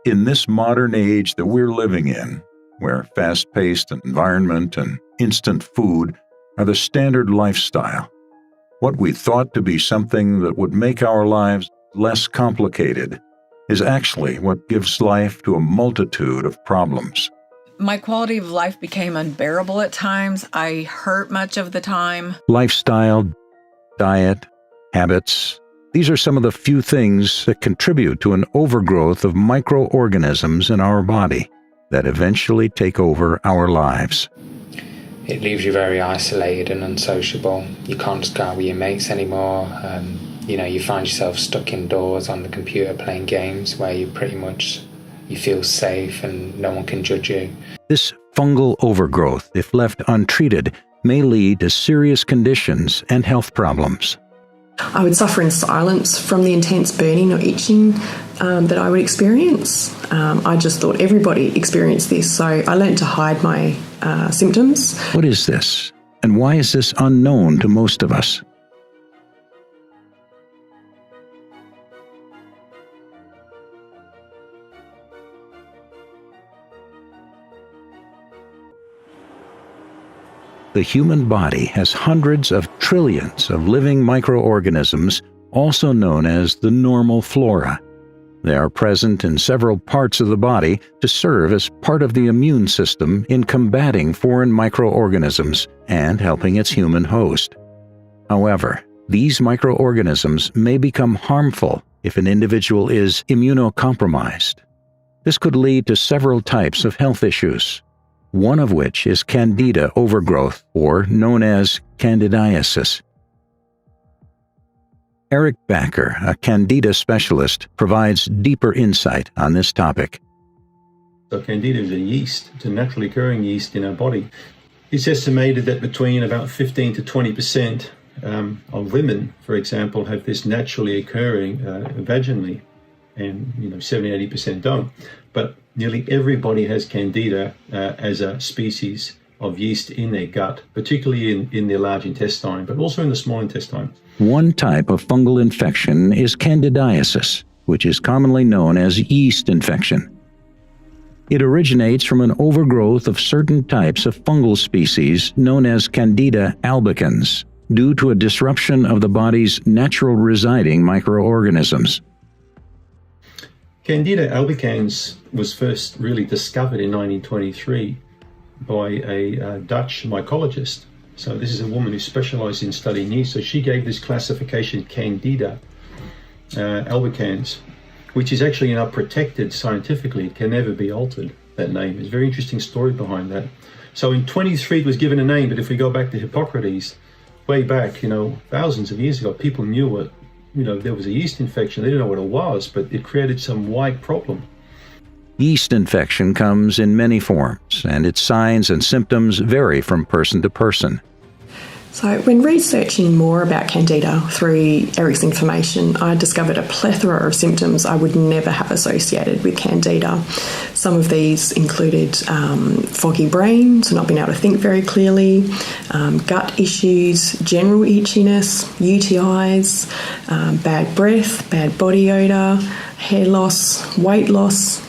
In this modern age that we're living in, where fast-paced environment and instant food are the standard lifestyle, what we thought to be something that would make our lives less complicated is actually what gives life to a multitude of problems. My quality of life became unbearable at times. I hurt much of the time. Lifestyle, diet, habits, these are some of the few things that contribute to an overgrowth of microorganisms in our body that eventually take over our lives. It leaves you very isolated and unsociable. You can't just go out with your mates anymore. You find yourself stuck indoors on the computer playing games where you feel safe and no one can judge you. This fungal overgrowth, if left untreated, may lead to serious conditions and health problems. I would suffer in silence from the intense burning or itching that I would experience. I just thought everybody experienced this, so I learned to hide my symptoms. What is this, and why is this unknown to most of us? The human body has hundreds of trillions of living microorganisms, also known as the normal flora. They are present in several parts of the body to serve as part of the immune system in combating foreign microorganisms and helping its human host. However, these microorganisms may become harmful if an individual is immunocompromised. This could lead to several types of health issues, one of which is Candida overgrowth, or known as candidiasis. Eric Backer, a Candida specialist, provides deeper insight on this topic. So Candida is a yeast, it's a naturally occurring yeast in our body. It's estimated that between about 15 to 20% of women, for example, have this naturally occurring vaginally, and 70-80% don't. But nearly everybody has Candida as a species of yeast in their gut, particularly in their large intestine, but also in the small intestine. One type of fungal infection is candidiasis, which is commonly known as yeast infection. It originates from an overgrowth of certain types of fungal species known as Candida albicans, due to a disruption of the body's natural residing microorganisms. Candida albicans was first really discovered in 1923 by a Dutch mycologist. So this is a woman who specialized in studying yeast. So she gave this classification Candida albicans, which is actually now protected scientifically. It can never be altered, that name. There's a very interesting story behind that. So in 23 it was given a name, but if we go back to Hippocrates, way back, thousands of years ago, people knew what, there was a yeast infection. They didn't know what it was, but it created some wide problem. Yeast infection comes in many forms, and its signs and symptoms vary from person to person. So when researching more about Candida through Eric's information, I discovered a plethora of symptoms I would never have associated with Candida. Some of these included foggy brain, so not being able to think very clearly, gut issues, general itchiness, UTIs, bad breath, bad body odour, hair loss, weight loss,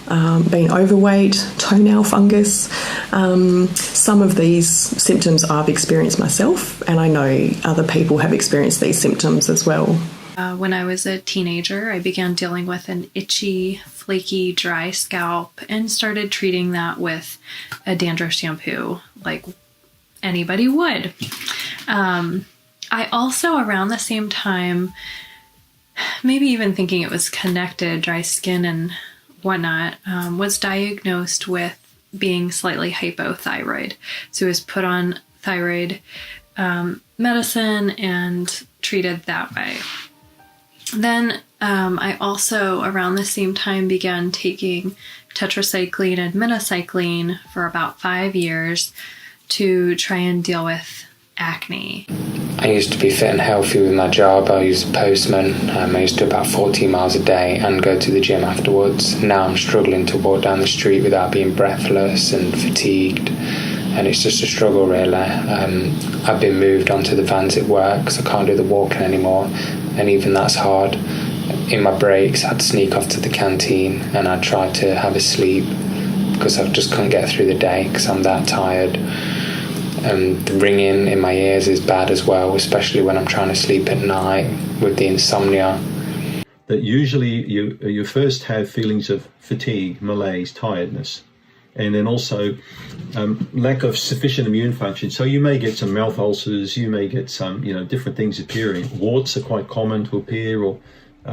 being overweight, toenail fungus. Some of these symptoms I've experienced myself, and I know other people have experienced these symptoms as well. When I was a teenager, I began dealing with an itchy, flaky, dry scalp and started treating that with a dandruff shampoo, like anybody would. I also, around the same time, maybe even thinking it was connected, dry skin and whatnot, was diagnosed with being slightly hypothyroid. So I was put on thyroid medicine and treated that way. Then I also, around the same time, began taking tetracycline and minocycline for about 5 years to try and deal with acne. I used to be fit and healthy with my job. I was a postman. I used to do about 14 miles a day and go to the gym afterwards. Now I'm struggling to walk down the street without being breathless and fatigued, and it's just a struggle really. I've been moved onto the vans at work because I can't do the walking anymore, and even that's hard. in my breaks, I'd sneak off to the canteen and I'd try to have a sleep because I just couldn't get through the day because I'm that tired. The ringing in my ears is bad as well, especially when I'm trying to sleep at night with the insomnia. That usually you first have feelings of fatigue, malaise, tiredness, and then also lack of sufficient immune function. So you may get some mouth ulcers, you may get some, different things appearing. Warts are quite common to appear, or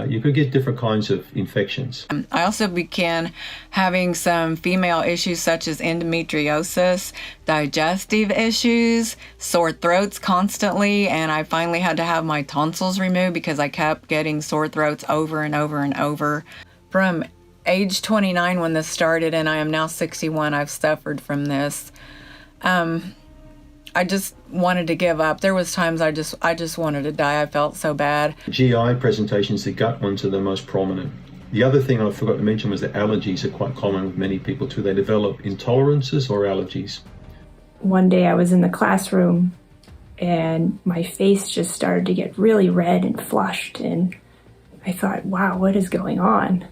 you could get different kinds of infections. I also began having some female issues such as endometriosis, digestive issues, sore throats constantly, and I finally had to have my tonsils removed because I kept getting sore throats over and over and over. From age 29 when this started, and I am now 61, I've suffered from this. I just wanted to give up. There was times I just wanted to die. I felt so bad. GI presentations, the gut ones are the most prominent. The other thing I forgot to mention was that allergies are quite common with many people too. They develop intolerances or allergies. One day I was in the classroom and my face just started to get really red and flushed, and I thought, wow, what is going on?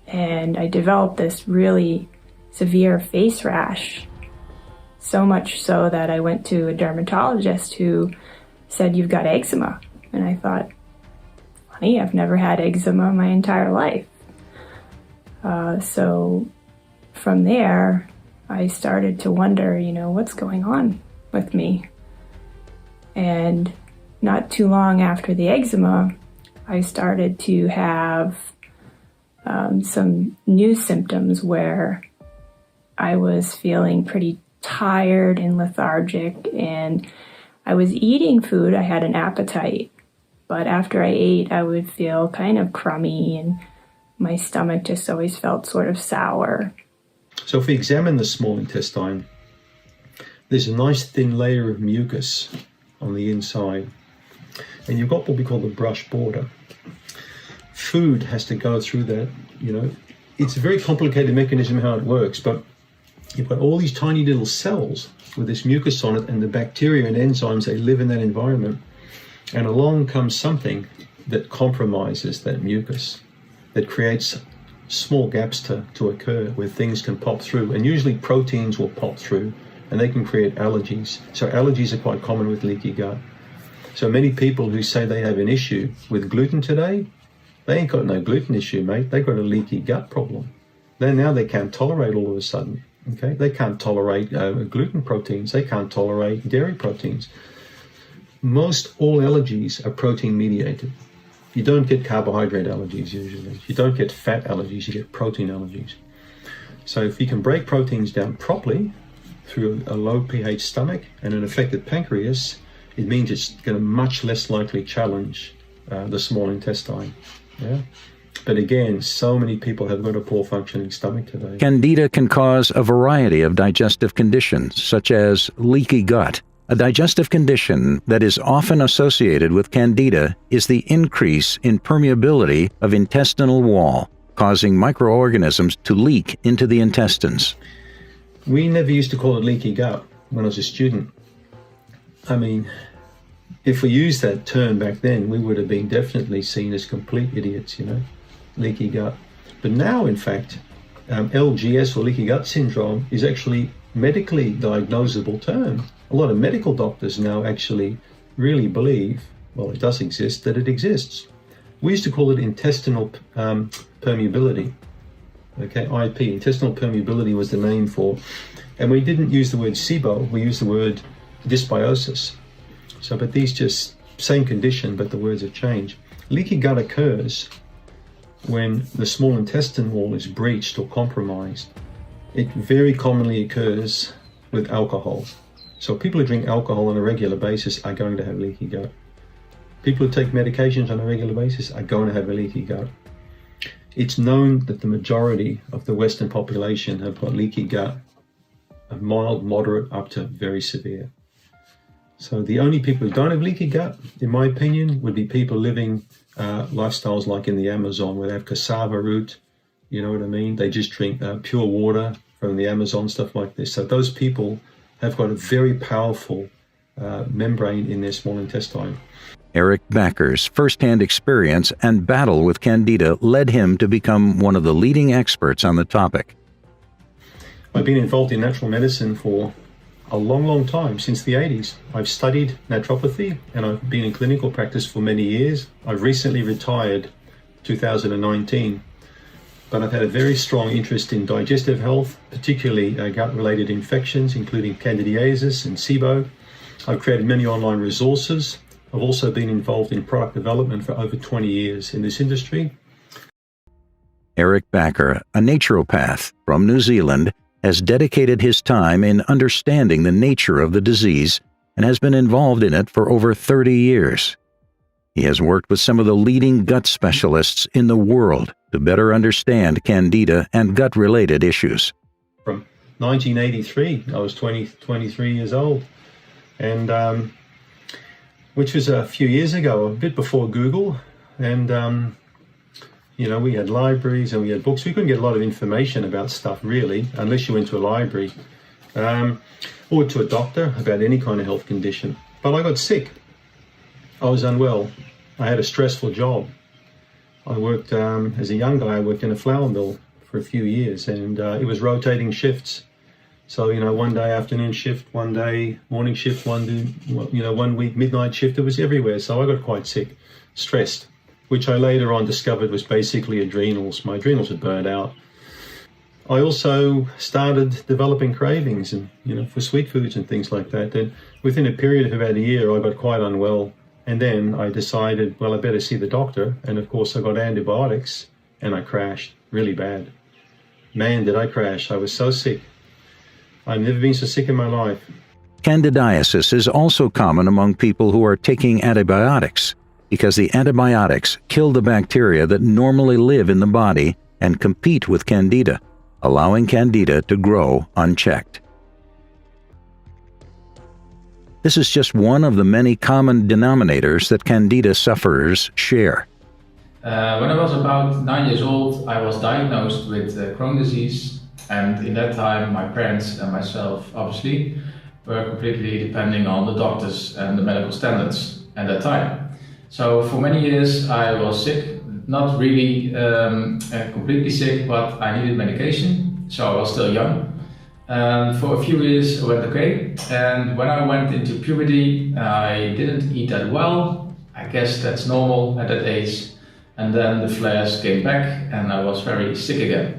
And I developed this really severe face rash. So much so that I went to a dermatologist who said, "You've got eczema." And I thought, funny, I've never had eczema my entire life. So from there, I started to wonder, what's going on with me? And not too long after the eczema, I started to have some new symptoms where I was feeling pretty tired and lethargic, and I was eating food. I had an appetite, but after I ate, I would feel kind of crummy, and my stomach just always felt sort of sour. So if we examine the small intestine, there's a nice thin layer of mucus on the inside, and you've got what we call the brush border. Food has to go through that, It's a very complicated mechanism how it works, but you've got all these tiny little cells with this mucus on it, and the bacteria and enzymes, they live in that environment. And along comes something that compromises that mucus, that creates small gaps to occur where things can pop through. And usually proteins will pop through and they can create allergies. So allergies are quite common with leaky gut. So many people who say they have an issue with gluten today, they ain't got no gluten issue, mate. They've got a leaky gut problem. Now they can't tolerate all of a sudden. Okay, they can't tolerate gluten proteins. They can't tolerate dairy proteins. Most all allergies are protein mediated. You don't get carbohydrate allergies usually. You don't get fat allergies. You get protein allergies. So if you can break proteins down properly through a low pH stomach and an affected pancreas, it means it's going to much less likely challenge the small intestine. Yeah. But again, so many people have got a poor functioning stomach today. Candida can cause a variety of digestive conditions, such as leaky gut. A digestive condition that is often associated with Candida is the increase in permeability of intestinal wall, causing microorganisms to leak into the intestines. We never used to call it leaky gut when I was a student. I mean, if we used that term back then, we would have been definitely seen as complete idiots, leaky gut. But now, in fact, LGS or leaky gut syndrome is actually medically diagnosable term. A lot of medical doctors now actually really believe, well, it does exist, that it exists. We used to call it intestinal permeability. Okay, IP, intestinal permeability was the name for, and we didn't use the word SIBO, we used the word dysbiosis. So, but these just same condition, but the words have changed. Leaky gut occurs when the small intestine wall is breached or compromised. It very commonly occurs with alcohol. So people who drink alcohol on a regular basis are going to have leaky gut. People who take medications on a regular basis are going to have a leaky gut. It's known that the majority of the Western population have got leaky gut, a mild, moderate, up to very severe. So the only people who don't have leaky gut, in my opinion, would be people living lifestyles like in the Amazon, where they have cassava root, you know what I mean? They just drink pure water from the Amazon, stuff like this. So those people have got a very powerful membrane in their small intestine. Eric Backer's first-hand experience and battle with Candida led him to become one of the leading experts on the topic. I've been involved in natural medicine for a long, long time, since the 80s. I've studied naturopathy and I've been in clinical practice for many years. I've recently retired, 2019, but I've had a very strong interest in digestive health, particularly gut-related infections, including candidiasis and SIBO. I've created many online resources. I've also been involved in product development for over 20 years in this industry. Eric Backer, a naturopath from New Zealand, has dedicated his time in understanding the nature of the disease and has been involved in it for over 30 years. He has worked with some of the leading gut specialists in the world to better understand Candida and gut-related issues. From 1983, I was 23 years old, and which was a few years ago, a bit before Google, and we had libraries and we had books. We couldn't get a lot of information about stuff, really, unless you went to a library or to a doctor about any kind of health condition. But I got sick. I was unwell. I had a stressful job. I worked, as a young guy, I worked in a flour mill for a few years, and it was rotating shifts. So, one day afternoon shift, one day morning shift, one week midnight shift. It was everywhere. So I got quite sick, stressed, which I later on discovered was basically adrenals. My adrenals had burned out. I also started developing cravings and, for sweet foods and things like that. Then within a period of about a year, I got quite unwell. And then I decided, well, I better see the doctor. And of course, I got antibiotics and I crashed really bad. Man, did I crash. I was so sick. I've never been so sick in my life. Candidiasis is also common among people who are taking antibiotics because the antibiotics kill the bacteria that normally live in the body and compete with Candida, allowing Candida to grow unchecked. This is just one of the many common denominators that Candida sufferers share. When I was about 9 years old, I was diagnosed with Crohn's disease, and in that time my parents and myself obviously were completely depending on the doctors and the medical standards at that time. So for many years I was sick, not really completely sick, but I needed medication, so I was still young. For a few years it went okay, and when I went into puberty I didn't eat that well. I guess that's normal at that age, and then the flares came back and I was very sick again.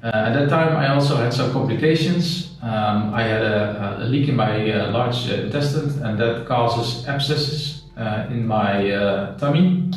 At that time I also had some complications. I had a leak in my large intestine, and that causes abscesses in my tummy,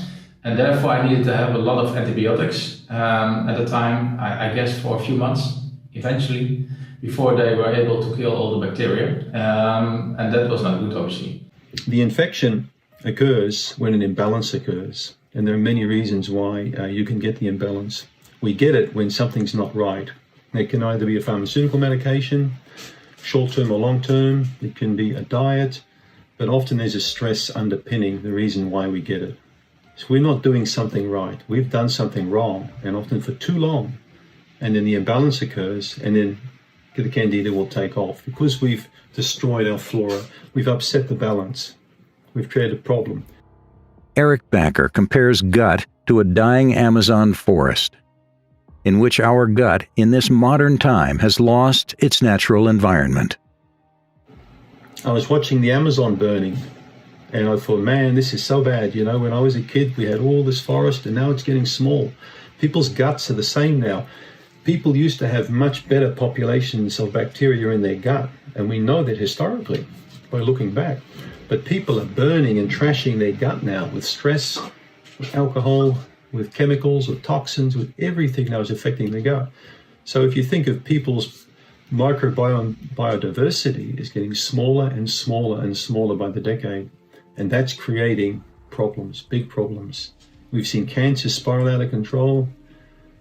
and therefore I needed to have a lot of antibiotics at the time, I guess for a few months eventually, before they were able to kill all the bacteria, and that was not good, obviously. The infection occurs when an imbalance occurs, and there are many reasons why you can get the imbalance. We get it when something's not right. It can either be a pharmaceutical medication, short-term or long-term. It can be a diet, but often there's a stress underpinning the reason why we get it. So we're not doing something right. We've done something wrong, and often for too long, and then the imbalance occurs, and then the Candida will take off. Because we've destroyed our flora, we've upset the balance, we've created a problem. Eric Backer compares gut to a dying Amazon forest, in which our gut in this modern time has lost its natural environment. I was watching the Amazon burning, and I thought, man, this is so bad. When I was a kid, we had all this forest, and now it's getting small. People's guts are the same now. People used to have much better populations of bacteria in their gut, and we know that historically by looking back. But people are burning and trashing their gut now with stress, with alcohol, with chemicals, with toxins, with everything that was affecting the gut. So if you think of people's microbiome biodiversity is getting smaller and smaller and smaller by the decade, and that's creating problems, big problems. We've seen cancer spiral out of control.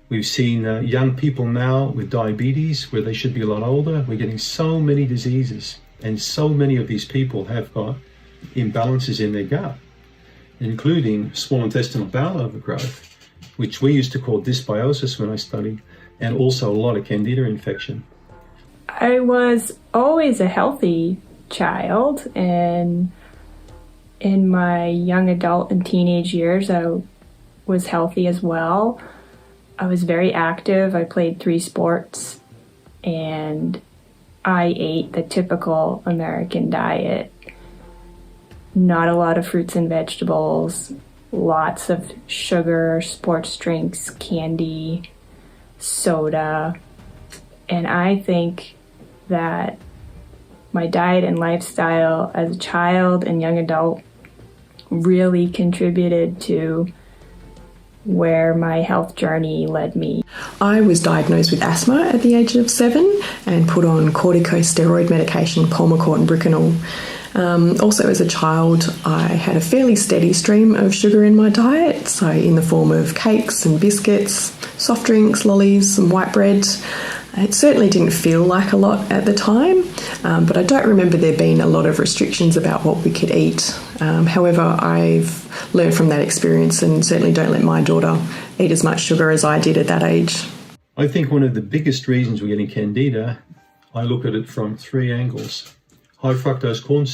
We've seen young people now with diabetes where they should be a lot older. We're getting so many diseases, and so many of these people have got imbalances in their gut, including small intestinal bowel overgrowth, which we used to call dysbiosis when I studied, and also a lot of Candida infection. I was always a healthy child, and In my young adult and teenage years, I was healthy as well. I was very active. I played 3 sports, and I ate the typical American diet. Not a lot of fruits and vegetables, lots of sugar, sports drinks, candy, soda. And I think that my diet and lifestyle as a child and young adult really contributed to where my health journey led me. I was diagnosed with asthma at the age of 7 and put on corticosteroid medication, Pulmicort and Bricanyl. Also as a child, I had a fairly steady stream of sugar in my diet, so in the form of cakes and biscuits, soft drinks, lollies, some white bread. It certainly didn't feel like a lot at the time, but I don't remember there being a lot of restrictions about what we could eat. However, I've learned from that experience and certainly don't let my daughter eat as much sugar as I did at that age. I think one of the biggest reasons we're getting candida, I look at it from 3 angles. High fructose corn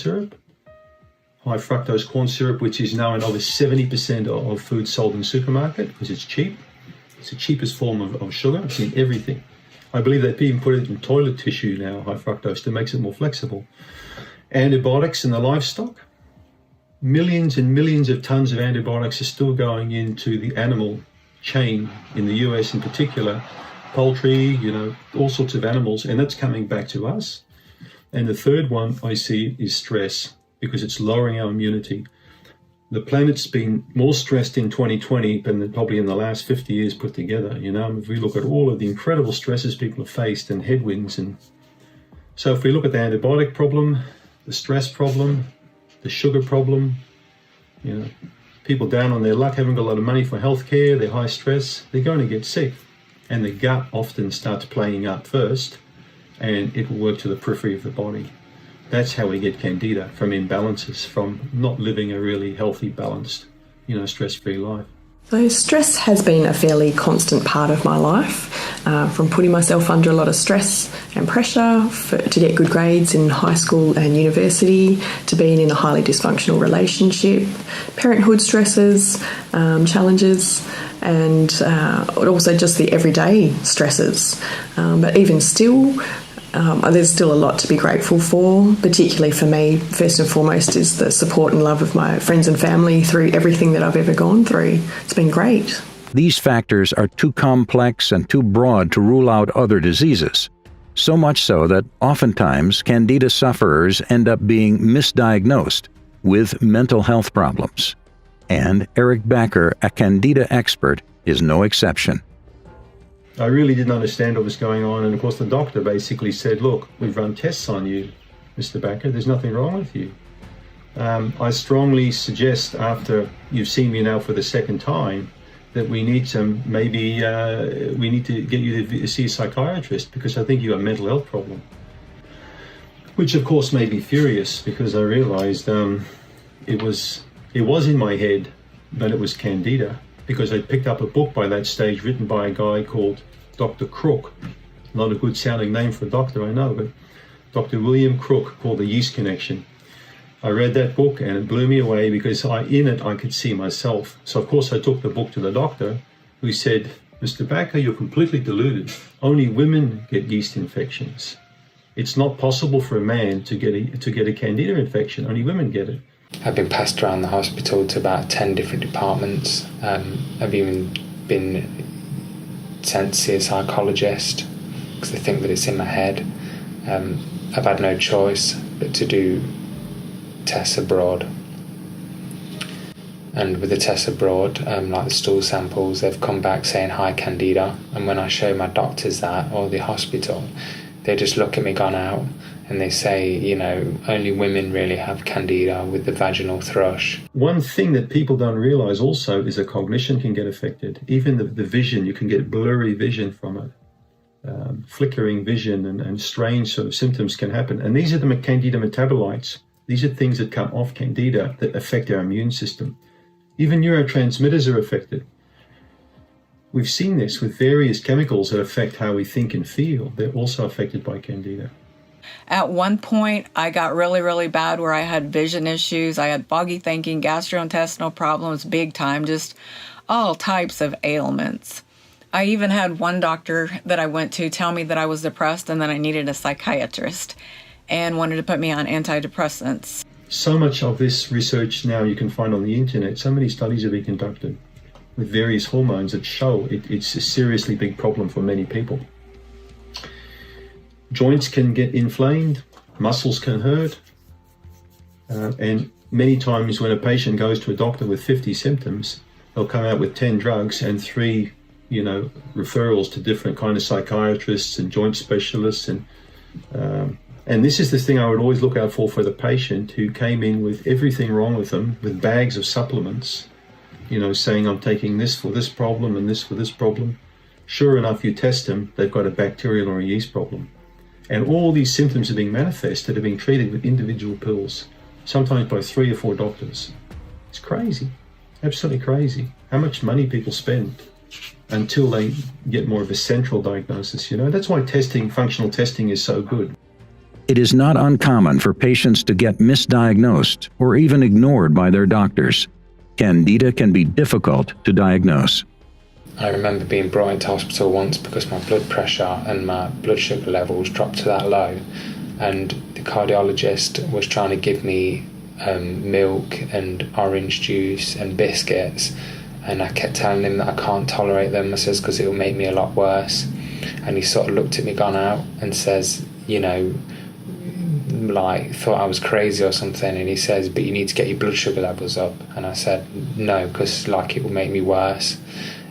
syrup, which is now in over 70% of food sold in the supermarket because it's cheap. It's the cheapest form of sugar. It's in everything. I believe they've even put it in toilet tissue now, high fructose, that makes it more flexible. Antibiotics in the livestock. Millions and millions of tons of antibiotics are still going into the animal chain in the US in particular. Poultry, all sorts of animals, and that's coming back to us. And the third one I see is stress, because it's lowering our immunity. The planet's been more stressed in 2020 than probably in the last 50 years put together. If we look at all of the incredible stresses people have faced and headwinds. And so if we look at the antibiotic problem, the stress problem, the sugar problem, people down on their luck, haven't got a lot of money for healthcare, they're high stress, they're going to get sick. And the gut often starts playing up first, and it will work to the periphery of the body. That's how we get candida, from imbalances, from not living a really healthy, balanced, stress-free life. So stress has been a fairly constant part of my life, from putting myself under a lot of stress and pressure to get good grades in high school and university, to being in a highly dysfunctional relationship, parenthood stresses, challenges, and also just the everyday stresses. But even still, there's still a lot to be grateful for, particularly for me. First and foremost is the support and love of my friends and family through everything that I've ever gone through. It's been great. These factors are too complex and too broad to rule out other diseases. So much so that oftentimes candida sufferers end up being misdiagnosed with mental health problems. And Eric Backer, a candida expert, is no exception. I really didn't understand what was going on, and of course the doctor basically said, look, we've run tests on you, Mr. Backer, there's nothing wrong with you. I strongly suggest, after you've seen me now for the second time, that we need to get you to see a psychiatrist, because I think you have a mental health problem. Which of course made me furious, because I realized it was in my head, but it was candida, because I picked up a book by that stage written by a guy called Dr. Crook. Not a good sounding name for a doctor, I know, but Dr. William Crook, called The Yeast Connection. I read that book and it blew me away, because in it I could see myself. So of course I took the book to the doctor, who said, Mr. Backer, you're completely deluded. Only women get yeast infections. It's not possible for a man to get a candida infection. Only women get it. I've been passed around the hospital to about 10 different departments. I've even been sent to see a psychologist because they think that it's in my head. I've had no choice but to do tests abroad. And with the tests abroad, like the stool samples, they've come back saying high candida. And when I show my doctors that, or the hospital, they just look at me gone out and they say, only women really have candida with the vaginal thrush. One thing that people don't realize also is that cognition can get affected. Even the vision, you can get blurry vision from it. Flickering vision and strange sort of symptoms can happen. And these are the candida metabolites. These are things that come off candida that affect our immune system. Even neurotransmitters are affected. We've seen this with various chemicals that affect how we think and feel. They're also affected by candida. At one point, I got really, really bad where I had vision issues. I had foggy thinking, gastrointestinal problems, big time, just all types of ailments. I even had one doctor that I went to tell me that I was depressed and that I needed a psychiatrist and wanted to put me on antidepressants. So much of this research now you can find on the internet. So many studies have been conducted with various hormones that show it's a seriously big problem for many people. Joints can get inflamed, muscles can hurt, and many times when a patient goes to a doctor with 50 symptoms, they'll come out with 10 drugs and 3, referrals to different kind of psychiatrists and joint specialists. And this is the thing I would always look out for the patient who came in with everything wrong with them, with bags of supplements, saying I'm taking this for this problem and this for this problem. Sure enough, you test them, they've got a bacterial or a yeast problem. And all these symptoms are being manifested, are being treated with individual pills, sometimes by 3 or 4 doctors. It's crazy, absolutely crazy, how much money people spend until they get more of a central diagnosis. That's why functional testing is so good. It is not uncommon for patients to get misdiagnosed or even ignored by their doctors. Candida can be difficult to diagnose. I remember being brought into hospital once because my blood pressure and my blood sugar levels dropped to that low, and the cardiologist was trying to give me milk and orange juice and biscuits, and I kept telling him that I can't tolerate them. I says, because it'll make me a lot worse. And he sort of looked at me, gone out, and says, thought I was crazy or something, and he says, but you need to get your blood sugar levels up. And I said, no, because it will make me worse.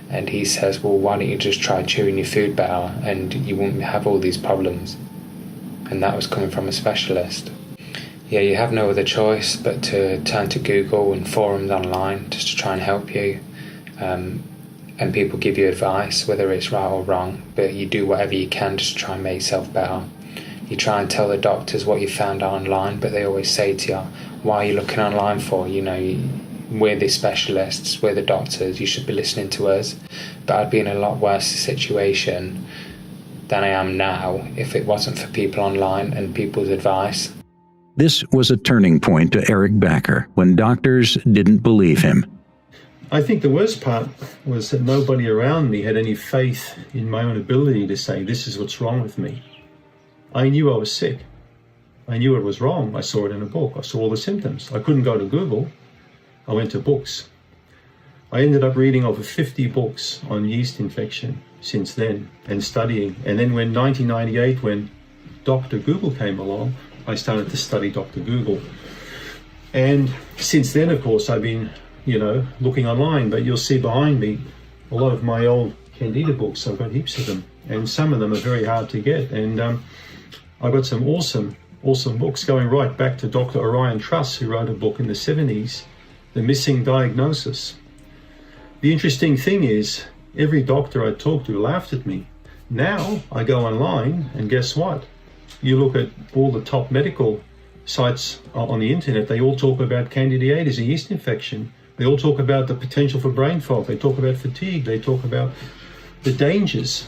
And he says, well, why don't you just try chewing your food better and you won't have all these problems. And that was coming from a specialist. Yeah, you have no other choice but to turn to Google and forums online just to try and help you. And people give you advice, whether it's right or wrong, but you do whatever you can just to try and make yourself better. You try and tell the doctors what you found online, but they always say to you, why are you looking online for? We're the specialists, we're the doctors, you should be listening to us. But I'd be in a lot worse situation than I am now if it wasn't for people online and people's advice. This was a turning point to Eric Backer when doctors didn't believe him. I think the worst part was that nobody around me had any faith in my own ability to say, this is what's wrong with me. I knew I was sick. I knew it was wrong. I saw it in a book. I saw all the symptoms. I couldn't go to Google. I went to books. I ended up reading over 50 books on yeast infection since then and studying. And then when 1998, when Dr. Google came along, I started to study Dr. Google. And since then, of course, I've been, looking online, but you'll see behind me a lot of my old Candida books. I've got heaps of them, and some of them are very hard to get. And I've got some awesome books going right back to Dr. Orion Truss, who wrote a book in the 70s, The Missing Diagnosis. The interesting thing is, every doctor I talked to laughed at me. Now I go online, and guess what? You look at all the top medical sites on the internet, they all talk about candidiasis, a yeast infection. They all talk about the potential for brain fog. They talk about fatigue. They talk about the dangers,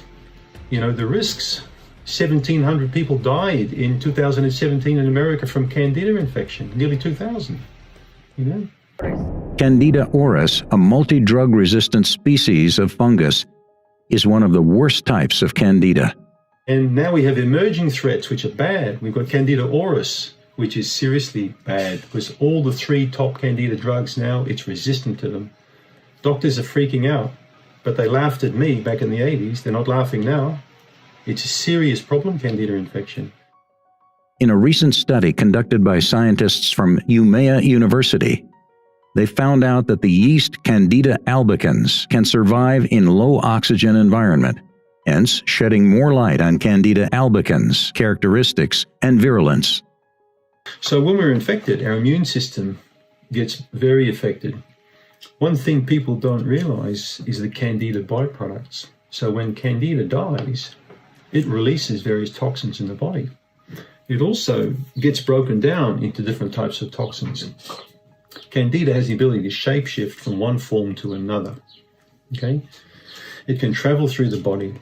the risks. 1,700 people died in 2017 in America from Candida infection, nearly 2,000, Candida auris, a multi-drug resistant species of fungus, is one of the worst types of Candida. And now we have emerging threats which are bad. We've got Candida auris, which is seriously bad because all the 3 top Candida drugs now, it's resistant to them. Doctors are freaking out, but they laughed at me back in the 80s. They're not laughing now. It's a serious problem, Candida infection. In a recent study conducted by scientists from Umeå University, they found out that the yeast Candida albicans can survive in low oxygen environment, hence shedding more light on Candida albicans' characteristics and virulence. So when we're infected, our immune system gets very affected. One thing people don't realize is the Candida byproducts. So when Candida dies, it releases various toxins in the body. It also gets broken down into different types of toxins. Candida has the ability to shapeshift from one form to another. Okay? It can travel through the body.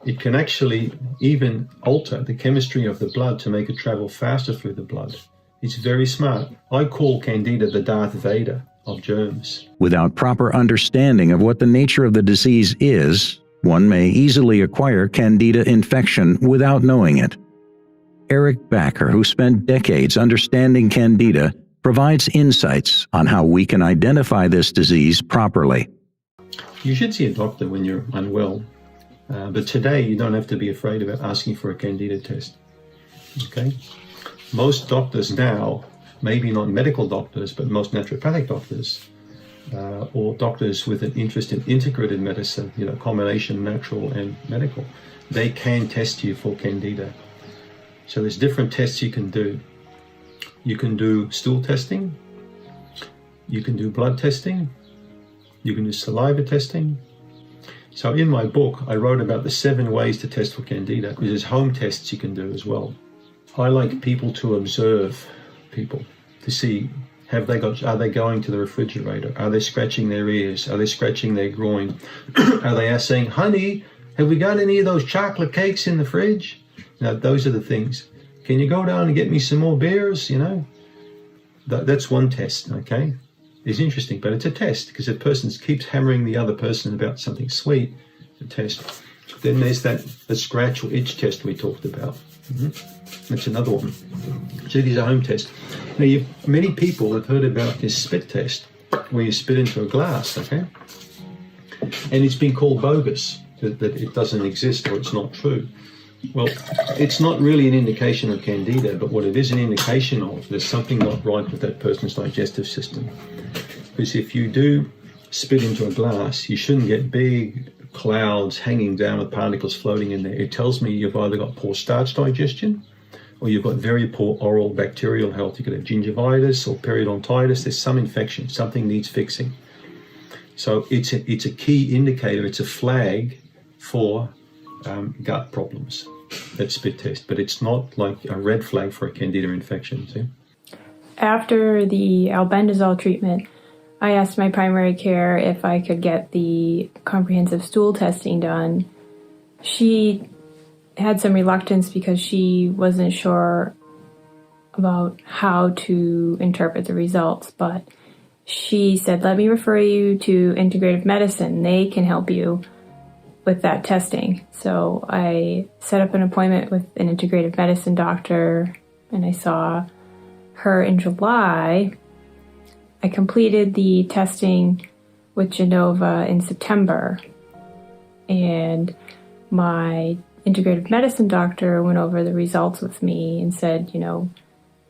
it can actually even alter the chemistry of the blood to make it travel faster through the blood. It's very smart. I call Candida the Darth Vader of germs. Without proper understanding of what the nature of the disease is, one may easily acquire Candida infection without knowing it. Eric Backer, who spent decades understanding Candida, provides insights on how we can identify this disease properly. You should see a doctor when you're unwell, but today you don't have to be afraid about asking for a Candida test. Okay? Most doctors now, maybe not medical doctors, but most naturopathic doctors, or doctors with an interest in integrated medicine, combination natural and medical, they can test you for Candida. So there's different tests you can do. You can do stool testing, you can do blood testing, you can do saliva testing. So in my book, I wrote about the 7 ways to test for Candida, because there's home tests you can do as well. I like people to observe people, to see, are they going to the refrigerator? Are they scratching their ears? Are they scratching their groin? Are they saying, honey, have we got any of those chocolate cakes in the fridge? Those are the things. Can you go down and get me some more beers? That's one test, okay? It's interesting, but it's a test, because if a person keeps hammering the other person about something sweet, it's a test. Then there's the scratch or itch test we talked about. That's another one. So these are home tests. Now, many people have heard about this spit test, where you spit into a glass, okay? And it's been called bogus, that it doesn't exist or it's not true. Well, it's not really an indication of Candida, but what it is an indication of, there's something not right with that person's digestive system. Because if you do spit into a glass, you shouldn't get big clouds hanging down with particles floating in there. It tells me you've either got poor starch digestion, or you've got very poor oral bacterial health. You could have gingivitis or periodontitis. There's some infection. Something needs fixing. So it's a key indicator. It's a flag for gut problems, that spit test. But it's not like a red flag for a Candida infection. See? After the albendazole treatment, I asked my primary care if I could get the comprehensive stool testing done. She had some reluctance because she wasn't sure about how to interpret the results, but she said, let me refer you to integrative medicine. They can help you with that testing. So I set up an appointment with an integrative medicine doctor, and I saw her in July. I completed the testing with Genova in September, and my integrative medicine doctor went over the results with me and said,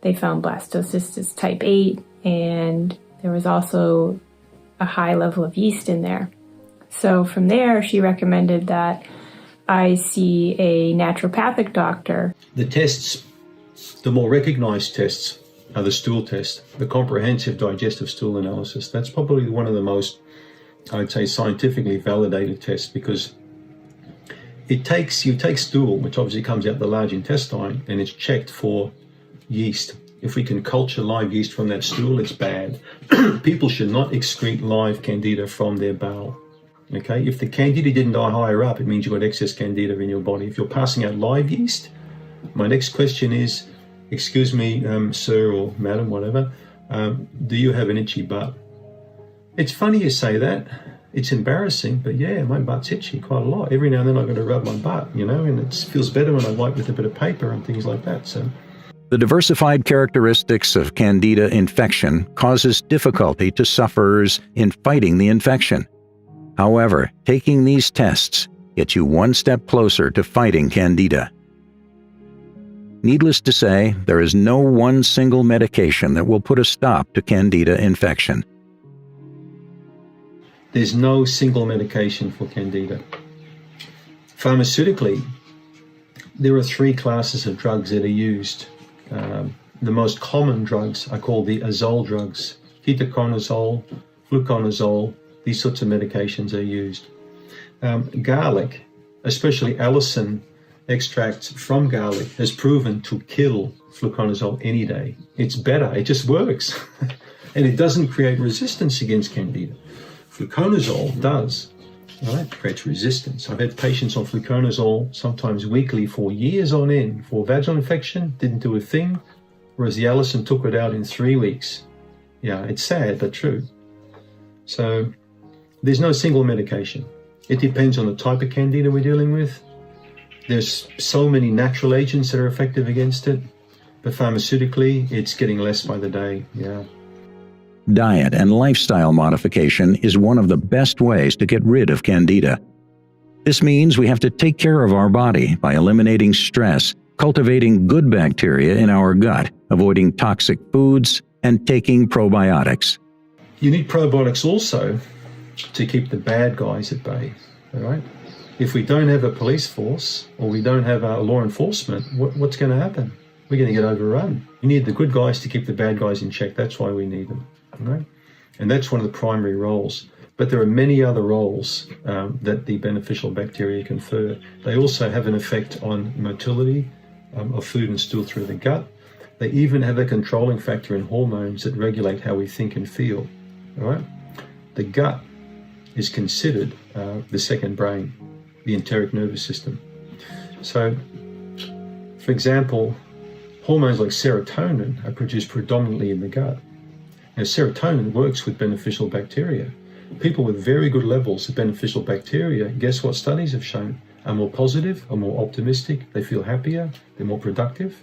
they found blastocystis type 8, and there was also a high level of yeast in there. So from there, she recommended that I see a naturopathic doctor. The tests, the more recognized tests, are the stool test, the comprehensive digestive stool analysis. That's probably one of the most, I'd say, scientifically validated tests, because you take stool, which obviously comes out the large intestine, and it's checked for yeast. If we can culture live yeast from that stool, it's bad. People should not excrete live Candida from their bowel. Okay, if the Candida didn't die higher up, it means you've got excess Candida in your body. If you're passing out live yeast, my next question is, excuse me, sir or madam, whatever, do you have an itchy butt? It's funny you say that. It's embarrassing, but yeah, my butt's itchy quite a lot. Every now and then I've got to rub my butt, and it feels better when I wipe with a bit of paper and things like that. So, the diversified characteristics of Candida infection causes difficulty to sufferers in fighting the infection. However, taking these tests gets you one step closer to fighting Candida. Needless to say, there is no one single medication that will put a stop to Candida infection. There's no single medication for Candida. Pharmaceutically, there are 3 classes of drugs that are used. The most common drugs are called the azole drugs. Ketoconazole, fluconazole, these sorts of medications are used. Garlic, especially allicin extracts from garlic, has proven to kill fluconazole any day. It's better, it just works. And it doesn't create resistance against Candida. Fluconazole does. right? It creates resistance. I've had patients on fluconazole, sometimes weekly, for years on end for vaginal infection, didn't do a thing, whereas the Allicin took it out in 3 weeks. Yeah, it's sad, but true. So there's no single medication. It depends on the type of candida we're dealing with. There's so many natural agents that are effective against it, but pharmaceutically, it's getting less by the day, yeah. Diet and lifestyle modification is one of the best ways to get rid of candida. This means we have to take care of our body by eliminating stress, cultivating good bacteria in our gut, avoiding toxic foods, and taking probiotics. You need probiotics also to keep the bad guys at bay, all right? If we don't have a police force or we don't have a law enforcement, what's going to happen? We're going to get overrun. You need the good guys to keep the bad guys in check. That's why we need them, all right? And that's one of the primary roles. But there are many other roles that the beneficial bacteria confer. They also have an effect on motility of food and stool through the gut. They even have a controlling factor in hormones that regulate how we think and feel, all right? The gut is considered the second brain, the enteric nervous system. So, for example, hormones like serotonin are produced predominantly in the gut. Now, serotonin works with beneficial bacteria. People with very good levels of beneficial bacteria, guess what studies have shown? Are more positive, are more optimistic, they feel happier, they're more productive,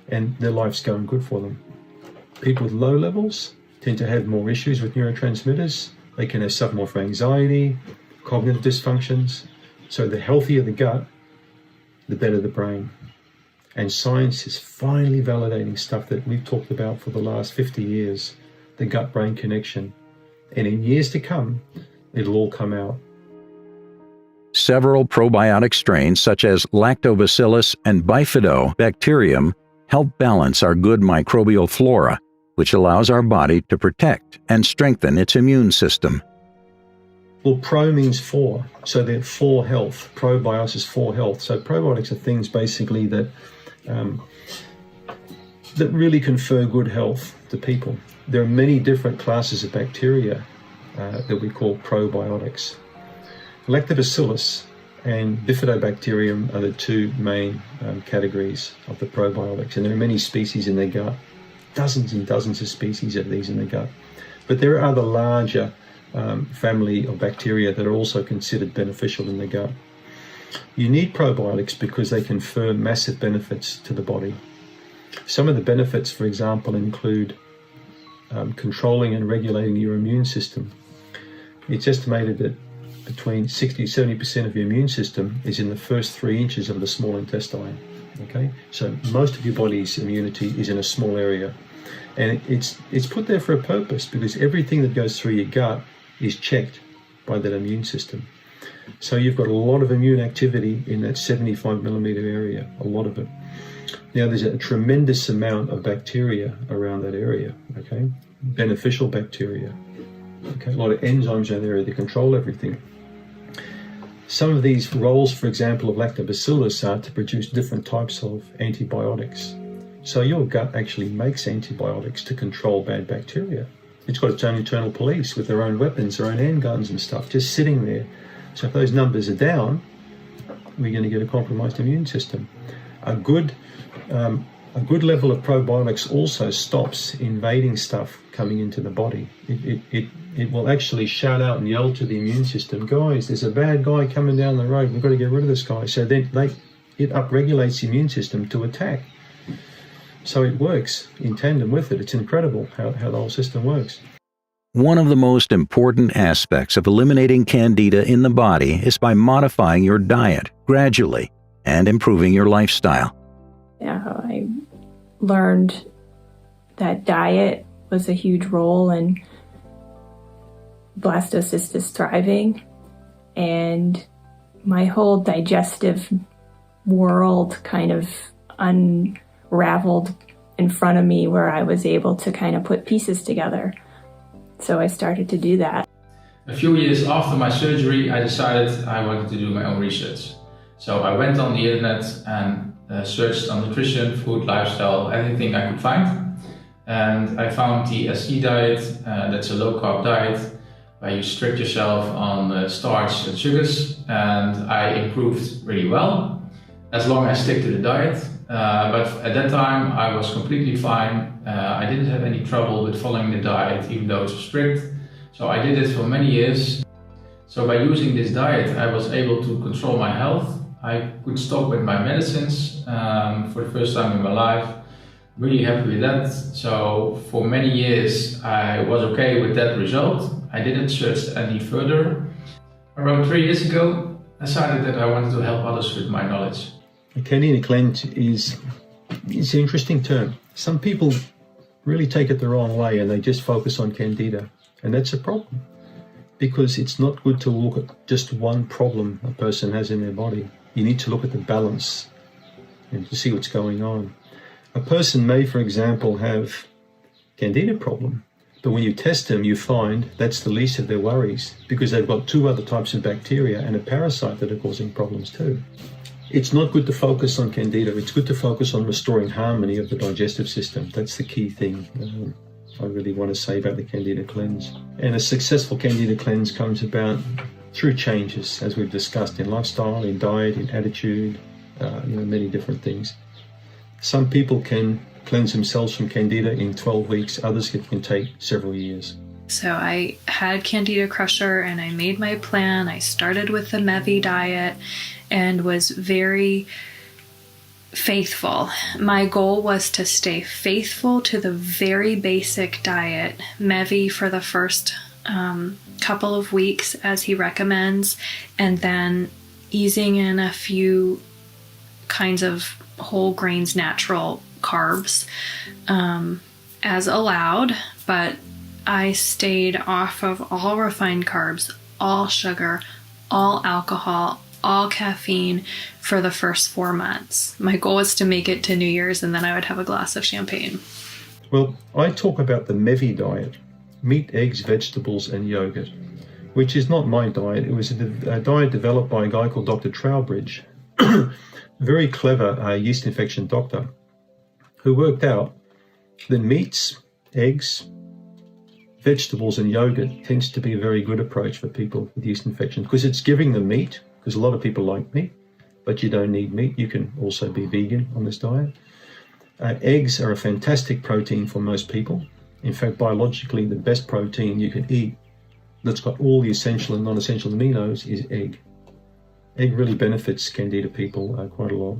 and their life's going good for them. People with low levels tend to have more issues with neurotransmitters. They can suffer more from anxiety, cognitive dysfunctions. So the healthier the gut, the better the brain. And science is finally validating stuff that we've talked about for the last 50 years, the gut-brain connection. And in years to come, it'll all come out. Several probiotic strains such as Lactobacillus and Bifidobacterium help balance our good microbial flora, which allows our body to protect and strengthen its immune system. Well, pro means for, so they're for health. Probiosis for health. So probiotics are things basically that that really confer good health to people. There are many different classes of bacteria that we call probiotics. Lactobacillus and Bifidobacterium are the two main categories of the probiotics, and there are many species in their gut. Dozens and dozens of species of these in the gut. But there are other larger family of bacteria that are also considered beneficial in the gut. You need probiotics because they confer massive benefits to the body. Some of the benefits, for example, include controlling and regulating your immune system. It's estimated that between 60-70% of your immune system is in the first 3 inches of the small intestine. Okay, so most of your body's immunity is in a small area, and it's put there for a purpose, because everything that goes through your gut is checked by that immune system. So you've got a lot of immune activity in that 75 millimeter area, a lot of it. Now there's a tremendous amount of bacteria around that area, okay? Beneficial bacteria, okay? A lot of enzymes in that area that control everything. Some of these roles, for example, of lactobacillus are to produce different types of antibiotics. So your gut actually makes antibiotics to control bad bacteria. It's got its own internal police with their own weapons, their own handguns and stuff, just sitting there. So if those numbers are down, we're going to get a compromised immune system. A good level of probiotics also stops invading stuff coming into the body. It will actually shout out and yell to the immune system, guys, there's a bad guy coming down the road, we've got to get rid of this guy. So then it upregulates the immune system to attack. So it works in tandem with it. It's incredible how the whole system works. One of the most important aspects of eliminating candida in the body is by modifying your diet gradually and improving your lifestyle. Yeah, I learned that diet was a huge role in blastocystis thriving, and my whole digestive world kind of unraveled in front of me, where I was able to kind of put pieces together. So I started to do that. A few years after my surgery, I decided I wanted to do my own research. So I went on the internet and searched on nutrition, food, lifestyle, anything I could find. And I found the SE diet, that's a low-carb diet, where you strict yourself on starch and sugars, and I improved really well as long as I stick to the diet. But at that time I was completely fine. I didn't have any trouble with following the diet, even though it was strict. So I did it for many years. So by using this diet, I was able to control my health. I could stop with my medicines for the first time in my life. Really happy with that. So for many years, I was okay with that result. I didn't search any further. Around 3 years ago, I decided that I wanted to help others with my knowledge. A Candida cleanse is an interesting term. Some people really take it the wrong way and they just focus on Candida. And that's a problem, because it's not good to look at just one problem a person has in their body. You need to look at the balance and to see what's going on. A person may, for example, have Candida problem, but when you test them, you find that's the least of their worries, because they've got 2 other types of bacteria and a parasite that are causing problems too. It's not good to focus on Candida. It's good to focus on restoring harmony of the digestive system. That's the key thing I really want to say about the Candida cleanse. And a successful Candida cleanse comes about through changes, as we've discussed, in lifestyle, in diet, in attitude, many different things. Some people can cleanse themselves from Candida in 12 weeks. Others it can take several years. So I had Candida Crusher and I made my plan. I started with the MEVI diet and was very faithful. My goal was to stay faithful to the very basic diet, MEVI for the first couple of weeks as he recommends, and then easing in a few kinds of whole grains, natural carbs as allowed, but I stayed off of all refined carbs, all sugar, all alcohol, all caffeine for the first 4 months. My goal was to make it to New Year's and then I would have a glass of champagne. Well, I talk about the MEVI diet, meat, eggs, vegetables and yogurt, which is not my diet. It was a diet developed by a guy called Dr. Trowbridge, a very clever yeast infection doctor, who worked out that meats, eggs, vegetables and yogurt tends to be a very good approach for people with yeast infections, because it's giving them meat, because a lot of people like meat, but you don't need meat. You can also be vegan on this diet. Eggs are a fantastic protein for most people. In fact, biologically, the best protein you can eat that's got all the essential and non-essential aminos is egg. Egg really benefits Candida people quite a lot.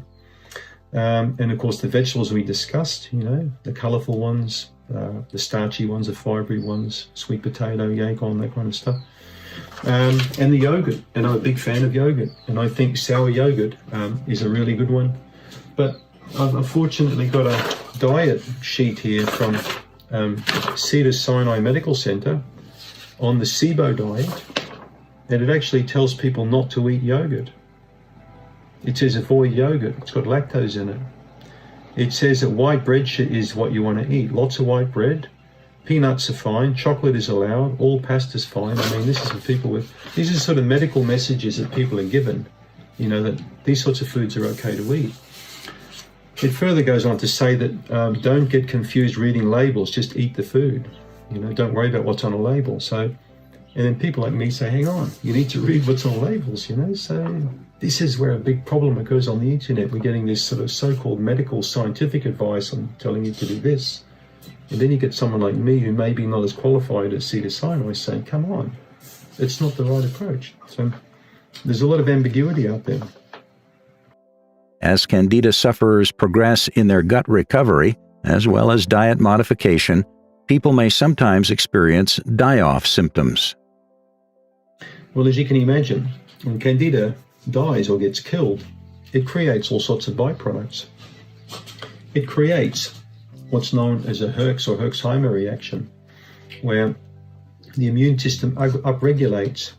And of course, the vegetables we discussed, the colourful ones, the starchy ones, the fibrous ones, sweet potato, yacon, that kind of stuff. And the yogurt, and I'm a big fan of yogurt, and I think sour yogurt is a really good one. But I've unfortunately got a diet sheet here from Cedars-Sinai Medical Center on the SIBO diet, and it actually tells people not to eat yogurt. It says avoid yogurt. It's got lactose in it. It says that white bread is what you want to eat. Lots of white bread. Peanuts are fine. Chocolate is allowed. All pasta's fine. I mean, this is for people with... These are sort of medical messages that people are given, that these sorts of foods are okay to eat. It further goes on to say that don't get confused reading labels. Just eat the food. Don't worry about what's on a label. So, and then people like me say, hang on, you need to read what's on labels, So this is where a big problem occurs on the internet. We're getting this sort of so-called medical scientific advice on telling you to do this. And then you get someone like me who may be not as qualified as Cedars-Sinai saying, come on, it's not the right approach. So there's a lot of ambiguity out there. As Candida sufferers progress in their gut recovery, as well as diet modification, people may sometimes experience die-off symptoms. Well, as you can imagine, when Candida dies or gets killed, it creates all sorts of byproducts. It creates what's known as a Herx or Herxheimer reaction, where the immune system upregulates.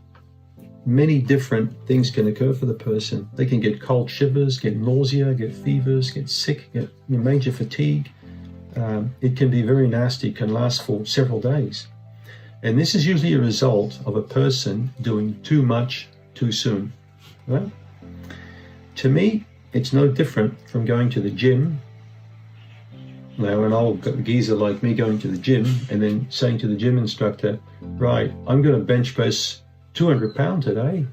Many different things can occur for the person. They can get cold shivers, get nausea, get fevers, get sick, get major fatigue. It can be very nasty, can last for several days. And this is usually a result of a person doing too much too soon. Right? To me, it's no different from going to the gym, Now, an old geezer like me going to the gym and then saying to the gym instructor, right, I'm going to bench press 200 pounds today.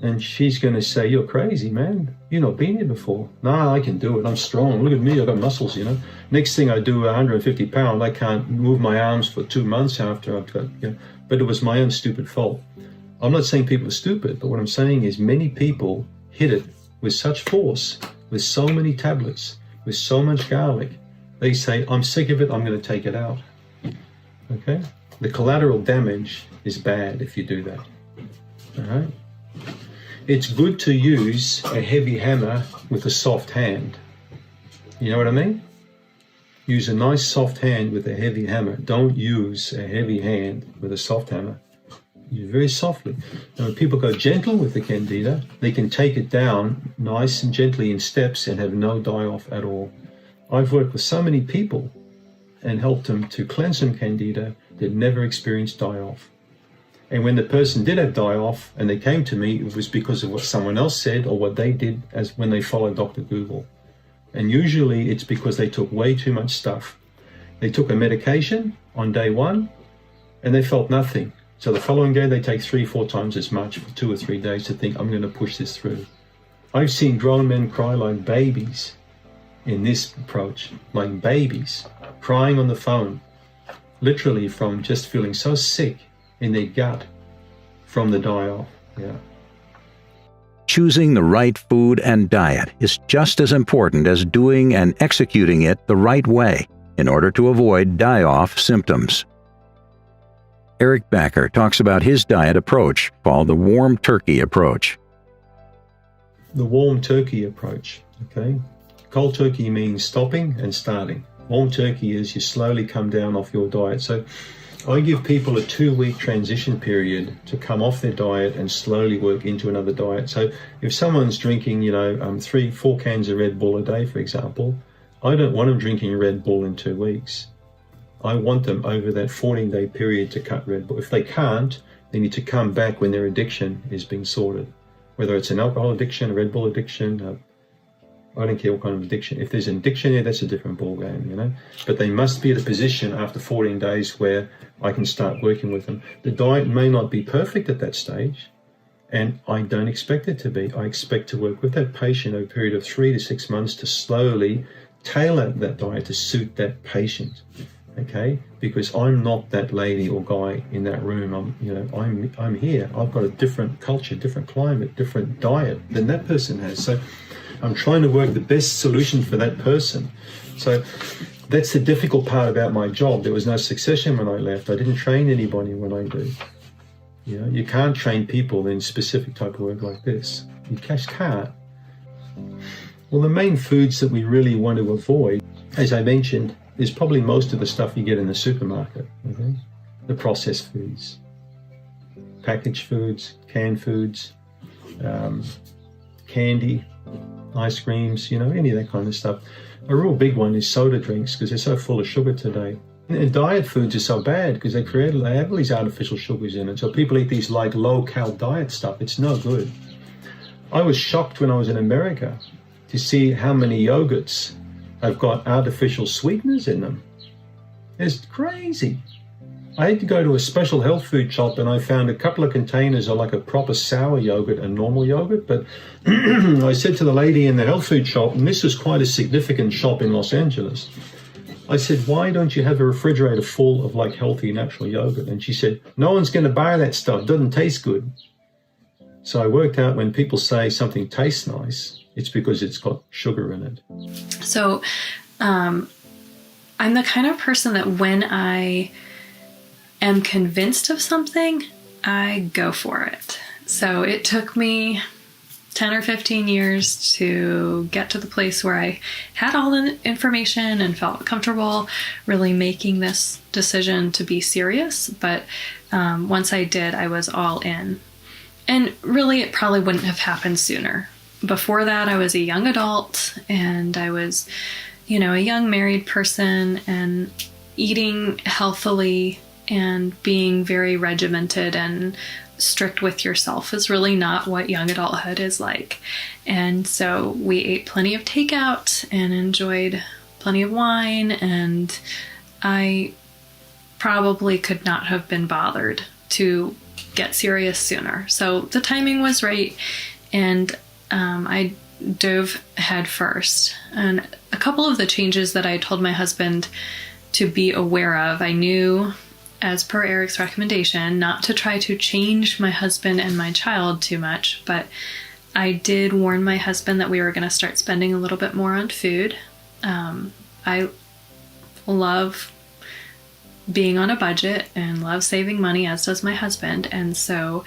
And she's going to say, you're crazy, man. You've not been here before. No, I can do it. I'm strong. Look at me. I've got muscles, you know. Next thing I do 150 pounds, I can't move my arms for 2 months after I've got, you know, but it was my own stupid fault. I'm not saying people are stupid, but what I'm saying is many people hit it with such force, with so many tablets, with so much garlic. They say, I'm sick of it. I'm going to take it out. Okay? The collateral damage is bad if you do that. All right? It's good to use a heavy hammer with a soft hand. You know what I mean? Use a nice soft hand with a heavy hammer. Don't use a heavy hand with a soft hammer. Use very softly. And when people go gentle with the Candida, they can take it down nice and gently in steps and have no die-off at all. I've worked with so many people and helped them to cleanse from Candida that never experienced die-off. And when the person did have die-off and they came to me, it was because of what someone else said or what they did as when they followed Dr. Google. And usually it's because they took way too much stuff. They took a medication on day 1 and they felt nothing. So the following day they take 3-4 times as much for 2 or 3 days to think, I'm going to push this through. I've seen grown men cry like babies in this approach, like babies, crying on the phone, literally from just feeling so sick in their gut from the die-off. Yeah. Choosing the right food and diet is just as important as doing and executing it the right way in order to avoid die-off symptoms. Eric Backer talks about his diet approach called the warm turkey approach. The warm turkey approach, okay? Cold turkey means stopping and starting. Warm turkey is you slowly come down off your diet. So I give people a 2-week transition period to come off their diet and slowly work into another diet. So if someone's drinking, 3-4 cans of Red Bull a day, for example, I don't want them drinking Red Bull in 2 weeks. I want them over that 14-day period to cut Red Bull. If they can't, they need to come back when their addiction is being sorted. Whether it's an alcohol addiction, a Red Bull addiction, I don't care what kind of addiction. If there's an addiction there, that's a different ballgame, But they must be at a position after 14 days where I can start working with them. The diet may not be perfect at that stage, and I don't expect it to be. I expect to work with that patient over a period of 3 to 6 months to slowly tailor that diet to suit that patient. Okay, because I'm not that lady or guy in that room. I'm here. I've got a different culture, different climate, different diet than that person has. So I'm trying to work the best solution for that person. So that's the difficult part about my job. There was no succession when I left. I didn't train anybody when I do. You can't train people in specific type of work like this. You just can't. Well, the main foods that we really want to avoid, as I mentioned, is probably most of the stuff you get in the supermarket. Okay? The processed foods, packaged foods, canned foods, candy, ice creams, any of that kind of stuff. A real big one is soda drinks because they're so full of sugar today. And diet foods are so bad because they have all these artificial sugars in it. So people eat these like low-cal diet stuff. It's no good. I was shocked when I was in America to see how many yogurts have got artificial sweeteners in them. It's crazy. I had to go to a special health food shop and I found a couple of containers of like a proper sour yogurt and normal yogurt. But I said to the lady in the health food shop, and this was quite a significant shop in Los Angeles, I said, why don't you have a refrigerator full of like healthy natural yogurt? And she said, no one's going to buy that stuff. It doesn't taste good. So I worked out when people say something tastes nice, it's because it's got sugar in it. So I'm the kind of person that when I am convinced of something, I go for it. So it took me 10 or 15 years to get to the place where I had all the information and felt comfortable really making this decision to be serious. But once I did, I was all in. And really, it probably wouldn't have happened sooner. Before that, I was a young adult and I was, a young married person, and eating healthily and being very regimented and strict with yourself is really not what young adulthood is like. And so we ate plenty of takeout and enjoyed plenty of wine, and I probably could not have been bothered to get serious sooner. So the timing was right, and I dove head first. And a couple of the changes that I told my husband to be aware of, I knew, as per Eric's recommendation, not to try to change my husband and my child too much, but I did warn my husband that we were going to start spending a little bit more on food. I love being on a budget and love saving money, as does my husband, and so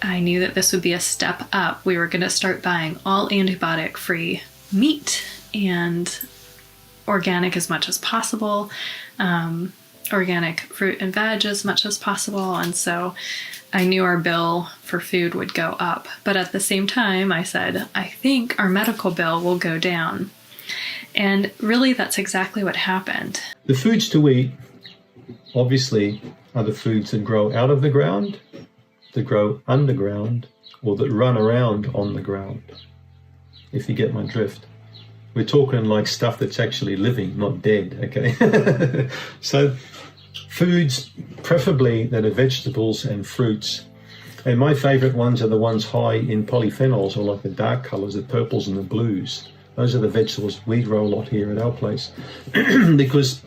I knew that this would be a step up. We were going to start buying all antibiotic-free meat and organic as much as possible, organic fruit and veg as much as possible, and so I knew our bill for food would go up. But at the same time, I said, I think our medical bill will go down. And really, that's exactly what happened. The foods to eat, obviously, are the foods that grow out of the ground, that grow underground, or that run around on the ground, if you get my drift. We're talking like stuff that's actually living, not dead, okay? So foods, preferably that are vegetables and fruits. And my favorite ones are the ones high in polyphenols, or like the dark colors, the purples and the blues. Those are the vegetables we grow a lot here at our place because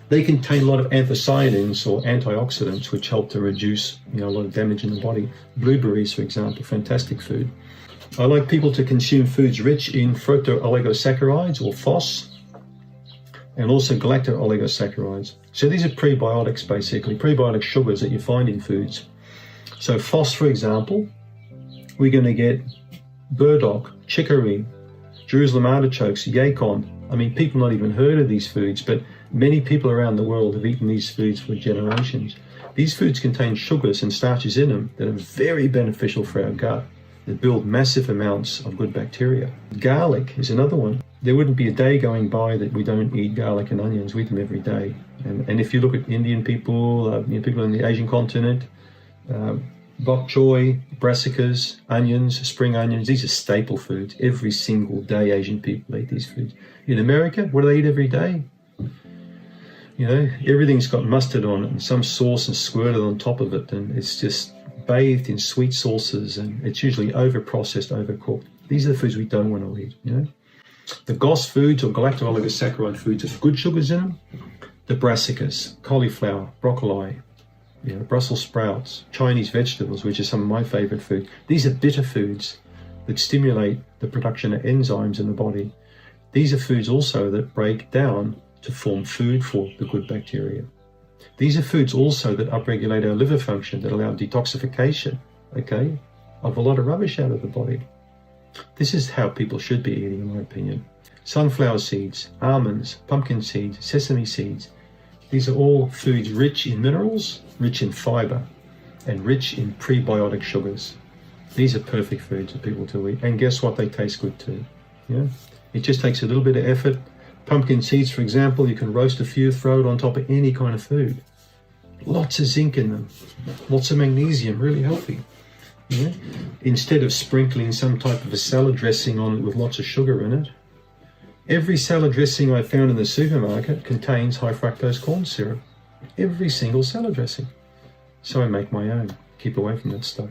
they contain a lot of anthocyanins or antioxidants, which help to reduce, a lot of damage in the body. Blueberries, for example, fantastic food. I like people to consume foods rich in fructooligosaccharides, or FOS, and also galacto-oligosaccharides. So these are prebiotics, basically, prebiotic sugars that you find in foods. So FOS, for example, we're going to get burdock, chicory, Jerusalem artichokes, yacon. I mean, people not even heard of these foods, but many people around the world have eaten these foods for generations. These foods contain sugars and starches in them that are very beneficial for our gut, that build massive amounts of good bacteria. Garlic is another one. There wouldn't be a day going by that we don't eat garlic and onions. We eat them every day. And if you look at Indian people, people in the Asian continent, bok choy, brassicas, onions, spring onions, these are staple foods. Every single day Asian people eat these foods. In America, what do they eat every day? Everything's got mustard on it and some sauce and squirted on top of it, and it's just bathed in sweet sauces, and it's usually over-processed, overcooked. These are the foods we don't want to eat, The GOS foods, or galacto-oligosaccharide foods, have good sugars in them. The brassicas, cauliflower, broccoli, Brussels sprouts, Chinese vegetables, which are some of my favorite food. These are bitter foods that stimulate the production of enzymes in the body. These are foods also that break down to form food for the good bacteria. These are foods also that upregulate our liver function, that allow detoxification, of a lot of rubbish out of the body. This is how people should be eating, in my opinion. Sunflower seeds, almonds, pumpkin seeds, sesame seeds. These are all foods rich in minerals, rich in fiber, and rich in prebiotic sugars. These are perfect foods for people to eat. And guess what? They taste good too. It just takes a little bit of effort. Pumpkin seeds, for example, you can roast a few, throw it on top of any kind of food. Lots of zinc in them, lots of magnesium, really healthy. Instead of sprinkling some type of a salad dressing on it with lots of sugar in it, every salad dressing I found in the supermarket contains high fructose corn syrup. Every single salad dressing. So I make my own. Keep away from that stuff.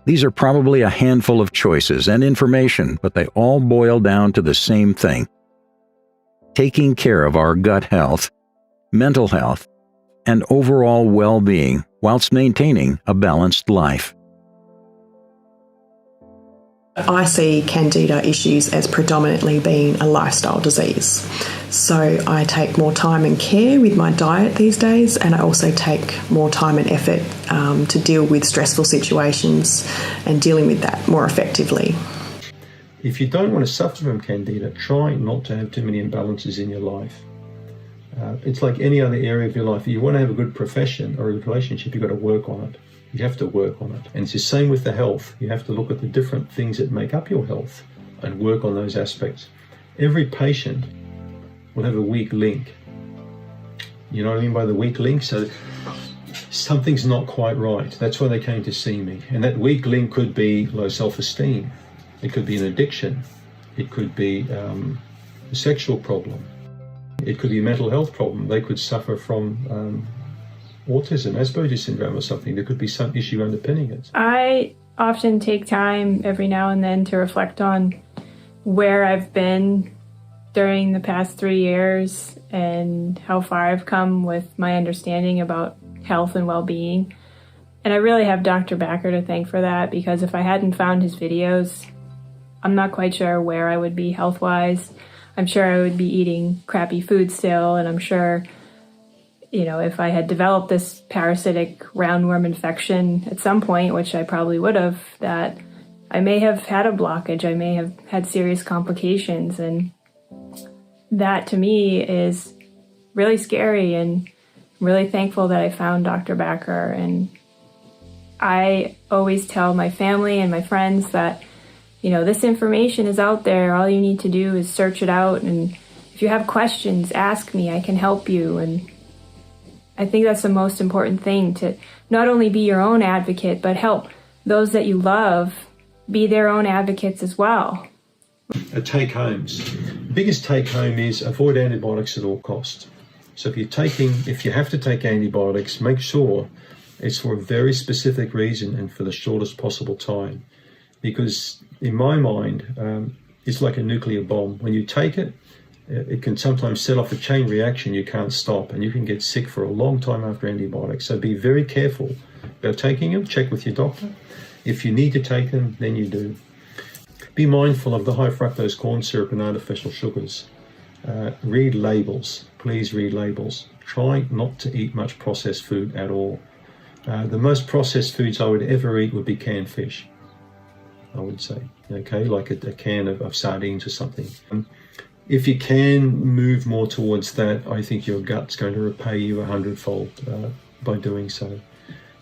These are probably a handful of choices and information, but they all boil down to the same thing: taking care of our gut health, mental health, and overall well-being whilst maintaining a balanced life. I see Candida issues as predominantly being a lifestyle disease. So I take more time and care with my diet these days, and I also take more time and effort to deal with stressful situations and dealing with that more effectively. If you don't want to suffer from Candida, try not to have too many imbalances in your life. It's like any other area of your life. If you want to have a good profession or a good relationship, you've got to work on it. You have to work on it. And it's the same with the health. You have to look at the different things that make up your health and work on those aspects. Every patient will have a weak link. You know what I mean by the weak link? So something's not quite right. That's why they came to see me. And that weak link could be low self-esteem. It could be an addiction. It could be a sexual problem. It could be a mental health problem. They could suffer from autism, Asperger's syndrome or something. There could be some issue underpinning it. I often take time every now and then to reflect on where I've been during the past 3 years and how far I've come with my understanding about health and well-being. And I really have Dr. Backer to thank for that, because if I hadn't found his videos, I'm not quite sure where I would be health-wise. I'm sure I would be eating crappy food still, and I'm sure, if I had developed this parasitic roundworm infection at some point, which I probably would have, that I may have had a blockage, I may have had serious complications, and that to me is really scary, and I'm really thankful that I found Dr. Backer. And I always tell my family and my friends that, this information is out there. All you need to do is search it out, and if you have questions, ask me. I can help you. And I think that's the most important thing, to not only be your own advocate, but help those that you love be their own advocates as well. Take-homes. The biggest take-home is avoid antibiotics at all costs. So if you have to take antibiotics, make sure it's for a very specific reason and for the shortest possible time. Because in my mind, it's like a nuclear bomb. When you take it, it can sometimes set off a chain reaction you can't stop, and you can get sick for a long time after antibiotics. So be very careful about taking them. Check with your doctor. If you need to take them, then you do. Be mindful of the high fructose corn syrup and artificial sugars. Read labels. Please read labels. Try not to eat much processed food at all. The most processed foods I would ever eat would be canned fish, I would say, okay, like a can of sardines or something. If you can move more towards that, I think your gut's going to repay you 100-fold by doing so.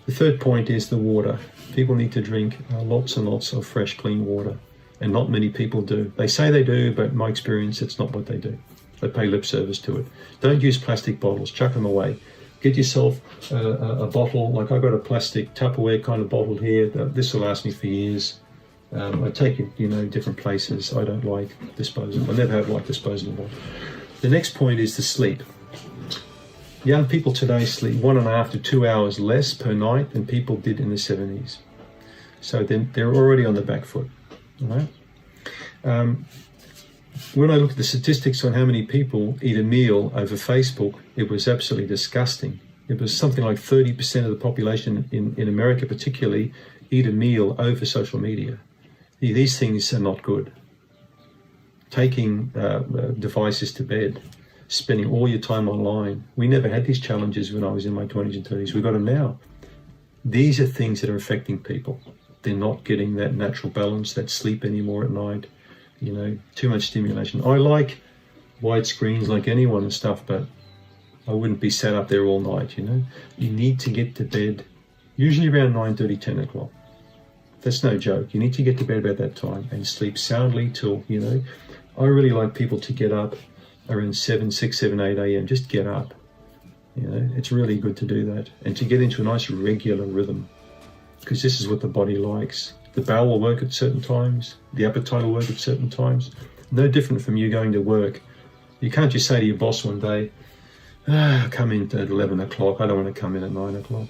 The third point is the water. People need to drink lots and lots of fresh, clean water, and not many people do. They say they do, but in my experience, it's not what they do. They pay lip service to it. Don't use plastic bottles, chuck them away. Get yourself a bottle, like I've got a plastic Tupperware kind of bottle here. This will last me for years. I take it, different places. I don't like disposable. I never have liked disposable. The next point is the sleep. Young people today sleep 1.5 to 2 hours less per night than people did in the 70s. So then they're already on the back foot. All right? When I look at the statistics on how many people eat a meal over Facebook, it was absolutely disgusting. It was something like 30% of the population in America particularly eat a meal over social media. These things are not good. Taking devices to bed, spending all your time online. We never had these challenges when I was in my 20s and 30s. We've got them now. These are things that are affecting people. They're not getting that natural balance, that sleep anymore at night. Too much stimulation. I like wide screens like anyone and stuff, but I wouldn't be sat up there all night, You need to get to bed usually around 9:30, 10 o'clock. That's no joke. You need to get to bed about that time and sleep soundly till, I really like people to get up around 6, 7, 8 a.m. Just get up. It's really good to do that and to get into a nice regular rhythm, because this is what the body likes. The bowel will work at certain times. The appetite will work at certain times. No different from you going to work. You can't just say to your boss one day, come in at 11 o'clock. I don't want to come in at 9 o'clock.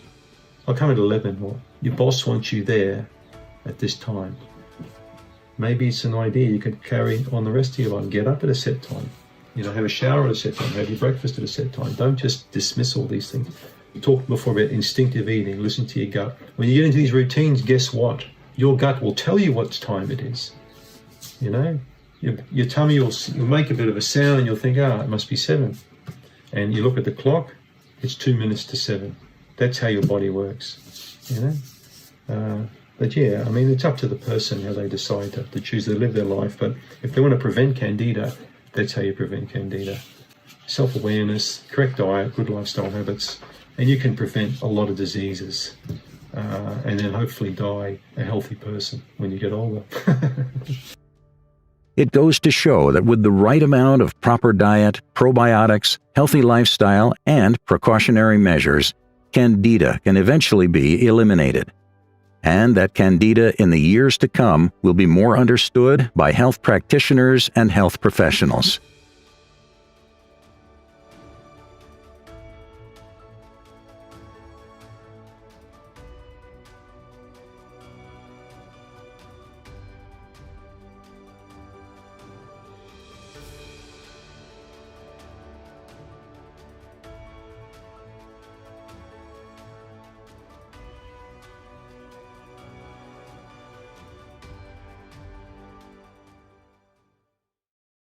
I'll come at 11. Well, your boss wants you there at this time. Maybe it's an idea you could carry on the rest of your life. Get up at a set time. Have a shower at a set time. Have your breakfast at a set time. Don't just dismiss all these things. We talked before about instinctive eating. Listen to your gut. When you get into these routines, guess what? Your gut will tell you what time it is. Your tummy will make a bit of a sound and you'll think, it must be 7. And you look at the clock, it's 2 minutes to 7. That's how your body works, But yeah, it's up to the person how they decide to choose to live their life. But if they want to prevent Candida, that's how you prevent Candida. Self-awareness, correct diet, good lifestyle habits, and you can prevent a lot of diseases. And then hopefully die a healthy person when you get older. It goes to show that with the right amount of proper diet, probiotics, healthy lifestyle, and precautionary measures, Candida can eventually be eliminated. And that Candida in the years to come will be more understood by health practitioners and health professionals.